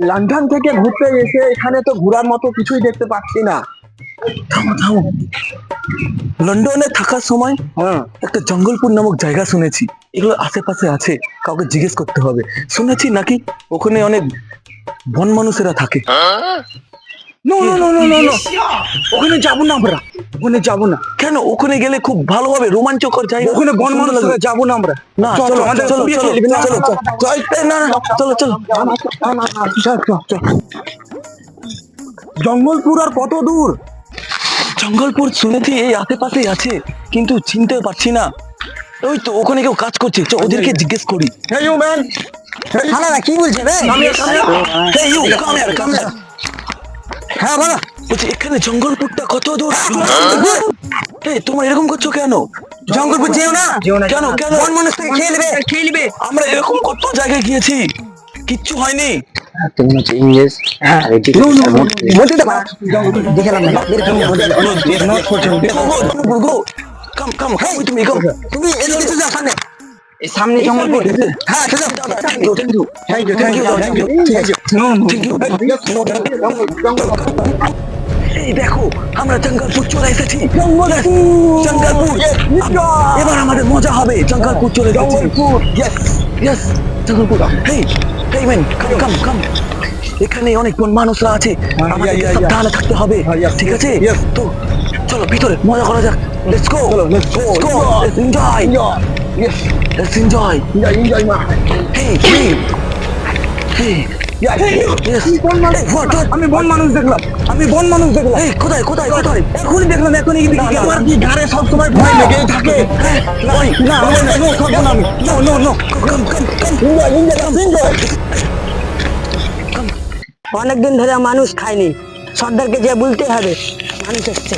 London থেকে ঘুরতে এসে এখানে তো ঘোরার মতো কিছুই দেখতে পাচ্ছি না। থামো থামো, লন্ডনে থাকার সময় একটা জঙ্গলপুর নামক জায়গা শুনেছি, এগুলো আশেপাশে আছে, কাউকে জিজ্ঞেস করতে হবে। শুনেছি নাকি ওখানে অনেক বন মানুষেরা থাকে। No no no no no no, ওখানে যাবো না আমরা, ওখানে যাবো না। কেন? ওখানে গেলে খুব ভালো হবে, রোমাঞ্চকর জায়গা। ওখানে বন মানুষরা যাবো না আমরা। না, চলো, চলো আমাদের চলো বিয়ে চলো খেলবি না। চলো চলো চলো, না না, চলো চলো। জঙ্গলপুর আর কত দূর? জঙ্গলপুর শুনেছি এই আশেপাশেই আছে, কিন্তু চিনতে পারছি না। ওই তো ওখানে কেউ কাজ করছে, ওদেরকে জিজ্ঞেস করি। Hey you man, হালারা কি বলছে রে? Hey you, come here, come here. হ্যাঁ বলো। বলছি এখানে জঙ্গলপুরটা কত দূর? এই তোমরা এরকম করছো কেন? জঙ্গলপুর যেও না, কেন কেন? বন মানুষ থেকে খেয়ে নেবে। আমরা এরকম কত জায়গায় গিয়েছি, কিচ্ছু হয়নি। তুমি হচ্ছে ইংরেজ। হ্যাঁ বলতে তো পারা দেখলাম না। কাম কাম, তুমি গো, তুমি এদিকে যাও সামনে। এই সামনে জঙ্গলপুর। হ্যাঁ চলো। Thank you thank you Thank you, thank you, thank you. এই দেখো আমরা জঙ্গলপুর চলে এসেছি। জঙ্গলপুর, এবার আমাদের মজা হবে। জঙ্গলপুর চলে এসেছি। Jangalpur, yes yes, Jangalpur. Hey hey man, come come come. এখানে অনেক মানুষরা আছে, আমাদের সাবধানে থাকতে হবে, ঠিক আছে? তো চলো ভিতরে মজা করা যাক। Let's go, let's go, let's enjoy. Yes, let's enjoy. enjoy ma. Hey hey hey, yes. আমি বন মানুষ দেখলাম, আমি বন মানুষ দেখলাম। এই কোথায় কোথায় কোথায়? এখনই দেখলাম, এখনই তোমার কি ঘাড়ে সব সময় ভয় লেগেই থাকে? না নো খাবো না আমি। No no no, enjoy. অনেকদিন ধরে মানুষ খায়নি, সর্দারকে যে বলতে হবে মানুষ এসছে।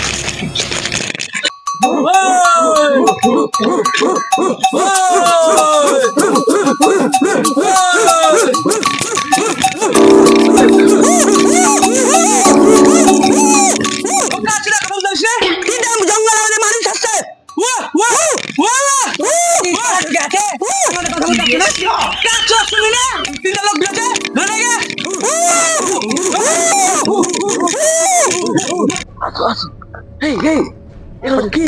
জঙ্গল আমাদের মানুষ আসছে। হেই হেই, এগুলো কি?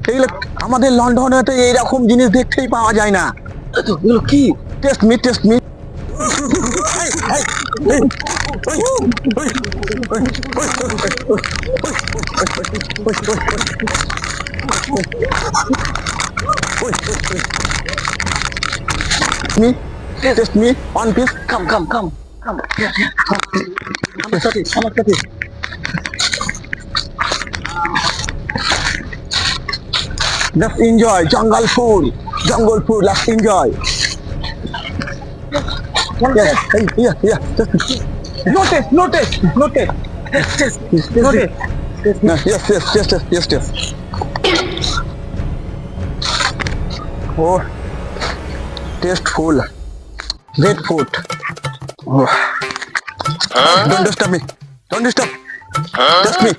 এইগুলো আমাদের লন্ডনে তো এইরকম জিনিস দেখতেই পাওয়া যায় না। এগুলো কি? Test me, test me. Me, just me, one piece. Come come come come. আমার সাথে আমার সাথে। Let's enjoy jungle food. Jungle food, let's enjoy. Yes, yeah. No taste, no taste, no taste. No taste. No, yes. Oh, tasteful. Great food. Oh. Don't disturb me. Don't disturb. Just me.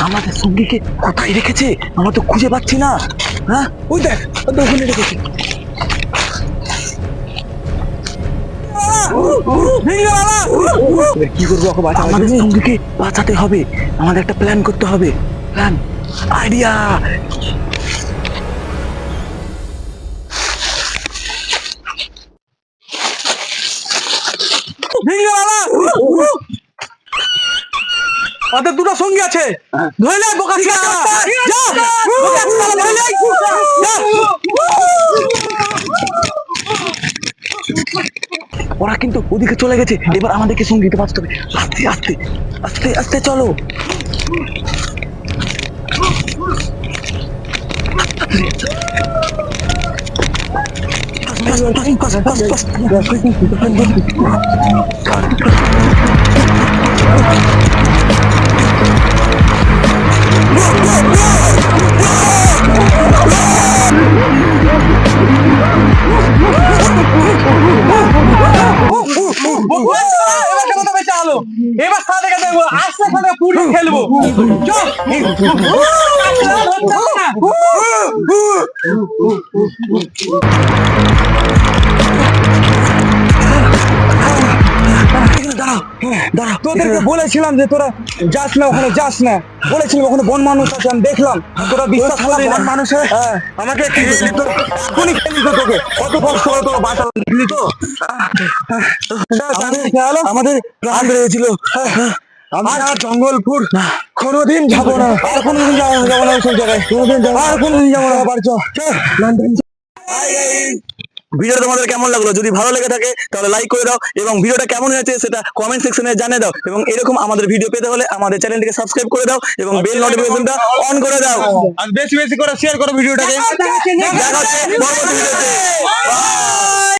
আমাদের সঙ্গীকে কোথায় রেখেছে? আমরা তো খুঁজে পাচ্ছি না। হ্যাঁ, ওই দেখ, ওখানে রেখেছে। কি করবো? আমাদের সঙ্গীকে বাঁচাতে হবে, আমাদের একটা প্ল্যান করতে হবে। Plan, idea. ওদের দুটো সঙ্গী আছে, ধরলে বোকা যা ওরা কিন্তু ওদিকে চলে গেছে, এবার আমাদেরকে সঙ্গীতে বাঁচতে হবে। আস্তে আস্তে আস্তে আস্তে চলো। এবার সাথে দেখবো, আস্তে সাথে পুরো খেলবো। তোদেরকে বলেছিলাম যে তোরা যাস না, ওখানে যাস না। বলেছিলাম ওখানে বন মানুষ আছে, আমি দেখলাম। তোরা বিশ্বাস করলি না। মানুষ আমাকে এখনই খেলি তো তোকে। কত কষ্ট করে তোকে বাঁচালি তো। আমাদের প্রাণ বেড়েছিল। আমি আর জঙ্গলপুর কোনোদিন যাবো না, আর কোনোদিন যাবো না ওইসব জায়গায়। আর কোনোদিন যাবো না। আবার ভিডিওটা তোমাদের কেমন লাগলো? যদি ভালো লেগে থাকে তাহলে লাইক করে দাও, এবং ভিডিওটা কেমন হয়েছে সেটা কমেন্ট সেকশনে জানিয়ে দাও। এবং এরকম আমাদের ভিডিও পেতে হলে আমাদের চ্যানেলটিকে সাবস্ক্রাইব করে দাও এবং বেল নোটিফিকেশনটা অন করে দাও। আর বেশি বেশি করে শেয়ার করো ভিডিওটাকে। দেখা হচ্ছে পরবর্তী ভিডিওতে।